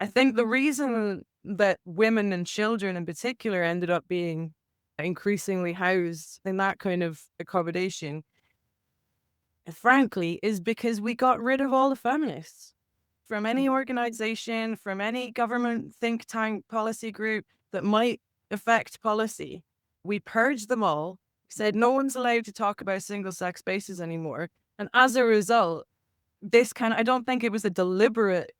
I think the reason that women and children in particular ended up being increasingly housed in that kind of accommodation, frankly, is because we got rid of all the feminists from any organization, from any government think tank policy group that might affect policy. We purged them all, said no one's allowed to talk about single sex spaces anymore. And as a result, I don't think it was a deliberate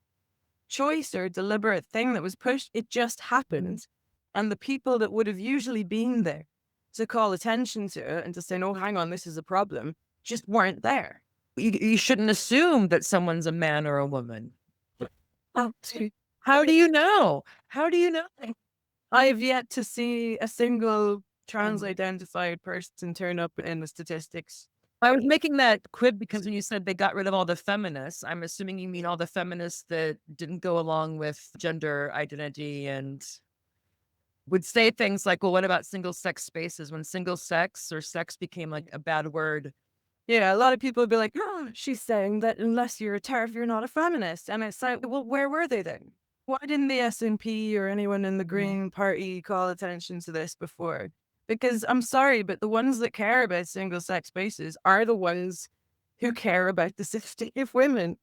choice or a deliberate thing that was pushed. It just happened. And the people that would have usually been there to call attention to it and to say, no, hang on, this is a problem, just weren't there. You shouldn't assume that someone's a man or a woman. Oh, How do you know? How do you know? I have yet to see a single trans identified person turn up in the statistics. I was making that quib because when you said they got rid of all the feminists, I'm assuming you mean all the feminists that didn't go along with gender identity and would say things like, well, what about single sex spaces? When single sex or sex became like a bad word. Yeah, a lot of people would be like, oh, she's saying that unless you're a Terf, you're not a feminist. And it's like, well, where were they then? Why didn't the SNP or anyone in the Green Party call attention to this before? Because I'm sorry, but the ones that care about single sex spaces are the ones who care about the safety of women.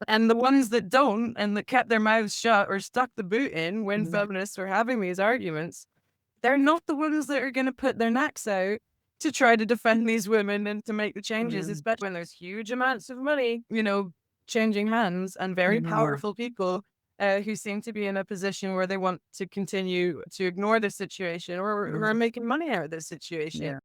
And the ones that don't and that kept their mouths shut or stuck the boot in when feminists were having these arguments, they're not the ones that are going to put their necks out to try to defend these women and to make the changes, especially when there's huge amounts of money, changing hands and very powerful people who seem to be in a position where they want to continue to ignore the situation or who are making money out of this situation. Yeah.